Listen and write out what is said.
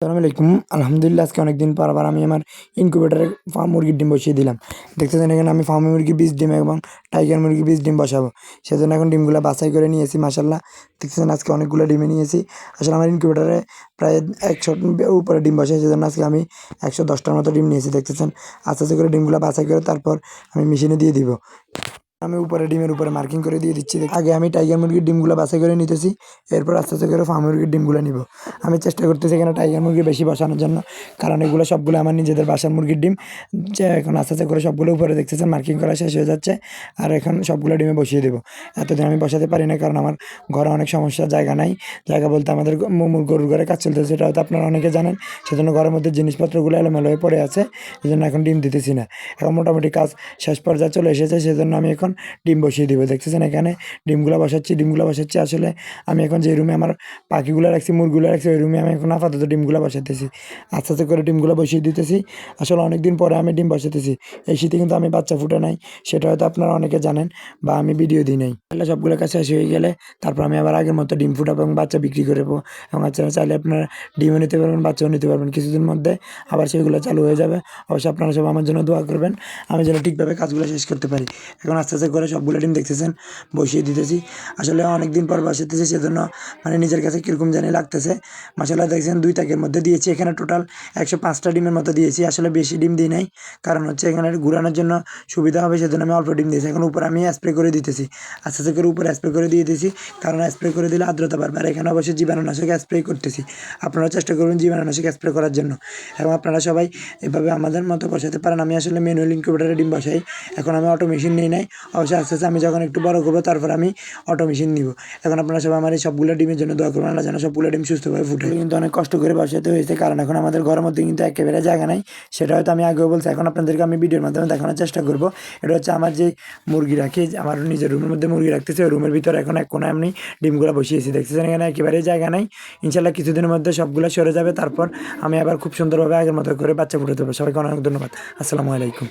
আসসালামু আলাইকুম। আলহামদুলিল্লাহ আজকে অনেকদিন পর আবার আমি আমার ইনকিউবেটরে ফার্ম মুরগির ডিম বসিয়ে দিলাম। দেখতেছেন এখানে আমি ফার্মি মুরগি ২০ ডিম এবং টাইগার মুরগি ২০ ডিম বসাবো। সেজন্য এখন ডিমগুলা বাছাই করে নিয়েছি মাশাআল্লাহ। দেখতেছেন আজকে অনেকগুলো ডিমই নিয়েছি। আসলে আমার ইনকিউবেটরে প্রায় ১০০ উপরে ডিম বসে, সেজন্য আজকে আমি ১১০টার মতো ডিম নিয়েছি। দেখতেছেন আস্তে, আস্তে করে ডিমগুলা বাছাই করে তারপর আমি মেশিনে দিয়ে দিব। আমি উপরে ডিমের উপরে মার্কিং করে দিয়ে দিচ্ছি। আগে আমি টাইগার মুরগির ডিমগুলো বাছাই করে নিতেছি, এরপর আস্তে, আস্তে করে ফার্ম মুরগির ডিমগুলো নিব। আমি চেষ্টা করতেছি এখানে টাইগার মুরগি বেশি বসানোর জন্য, কারণ এগুলো সবগুলো আমার নিজেদের বাসার মুরগির ডিম। যে এখন আস্তে, আস্তে করে সবগুলো উপরে দেখতেছেন মার্কিং করা শেষ হয়ে যাচ্ছে, আর এখন সবগুলো ডিমে বসিয়ে দেবো। এতদিন আমি বসাতে পারি না, কারণ আমার ঘরে অনেক সমস্যা, জায়গা নাই। জায়গা বলতে আমাদের গরুর ঘরে কাজ চলতেছে, সেটা হয়তো আপনারা অনেকে জানেন। সেজন্য ঘরের মধ্যে জিনিসপত্রগুলো এলোমেলো হয়ে পড়ে আছে, সেজন্য এখন ডিম দিতেছি না। এখন মোটামুটি কাজ শেষ পর্যায়ে চলে এসেছে, সেজন্য আমি এখন ডিম বসিয়ে দিব। দেখতেছেন এখানে ডিমগুলো বসাচ্ছি। আসলে আমি এখন যে রুমে আমার পাখিগুলো রাখছি, মুরগিগুলো রাখছি, ওই রুমে আমি এখন আপাতত ডিমগুলো বসাতেছি। আস্তে, আস্তে করে ডিমগুলো বসিয়ে দিতেছি। আসলে অনেকদিন পরে আমি ডিম বসাতেছি। এই শীতে কিন্তু আমি বাচ্চা ফুটে নাই, সেটা হয়তো আপনারা অনেকে জানেন বা আমি ভিডিও দিই নাই। তাহলে সবগুলো কাজ শেষ হয়ে গেলে তারপর আমি আবার আগের মতো ডিম ফুটাবো এবং বাচ্চা বিক্রি করবো। এবং আপনারা চাইলে আপনারা ডিমও নিতে পারবেন, বাচ্চাও নিতে পারবেন। কিছুদিন মধ্যে আবার সেগুলো চালু হয়ে যাবে। অবশ্যই আপনারা সব আমার জন্য দোয়া করবেন, আমি যেন ঠিকভাবে কাজগুলো শেষ করতে পারি। এখন আস্তে, আস্তে করে সবগুলো ডিম দেখতেছেন বসিয়ে দিতেছি। আসলে অনেকদিন পর বসাতেছি, সেজন্য মানে নিজের কাছে কীরকম জানি লাগতেছে। মাশাআল্লাহ দেখছেন ২ তাকের মধ্যে দিয়েছি, এখানে টোটাল ১০৫টা ডিমের মতো দিয়েছি। আসলে বেশি ডিম দিই নাই, কারণ হচ্ছে এখানে ঘুরানোর জন্য সুবিধা হবে, সেজন্য আমি অল্প ডিম দিয়েছি। এখন উপরে আমি স্প্রে করে দিতেছি, আস্তে, আস্তে করে উপরে স্প্রে করে দিয়ে দিয়েছি, কারণ স্প্রে করে দিলে আর্দ্রতা বাড়বে। আর এখানে অবশ্যই জীবাণুনাশক স্প্রে করতেছি। আপনারাও চেষ্টা করবেন জীবাণুনাশক স্প্রে করার জন্য, এবং আপনারা সবাই এভাবে আমাদের মতো বসাতে পারেন। আমি আসলে ম্যানুয়াল ইনকিউবেটরে ডিম বসাই, এখন আমি অটো মেশিন নিই নাই। অবশ্যই আস্তে, আস্তে আমি যখন একটু বড় করবো তারপর আমি অটো মেশিন নিব। এখন আপনারা সবাই আমার এই সবগুলো ডিমের জন্য দোয়া করবেন, আল্লাহ যেন সবগুলো ডিম সুস্থভাবে ফুটে। কিন্তু অনেক কষ্ট করে বসাতে হয়েছে, কারণ এখন আমাদের ঘরের মধ্যে কিন্তু একেবারে জায়গা নাই। সেটা হয়তো আমি আগেও বলছি, এখন আপনাদেরকে আমি ভিডিওর মাধ্যমে দেখানোর চেষ্টা করব। এটা হচ্ছে আমার যে মুরগি রাখি, আমার নিজের রুমের মধ্যে মুরগি রাখতেছি, ওই রুমের ভিতরে এখন এক কোনায় আমি ডিমগুলো বসিয়েছি। দেখতেছেন এখানে একেবারেই জায়গা নাই। ইনশাল্লাহ কিছুদিনের মধ্যে সবগুলো সরে যাবে, তারপর আমি আবার খুব সুন্দরভাবে আগের মতো করে বাচ্চা ফুটাতে পারবো। সবাইকে অনেক ধন্যবাদ। আসসালামু আলাইকুম।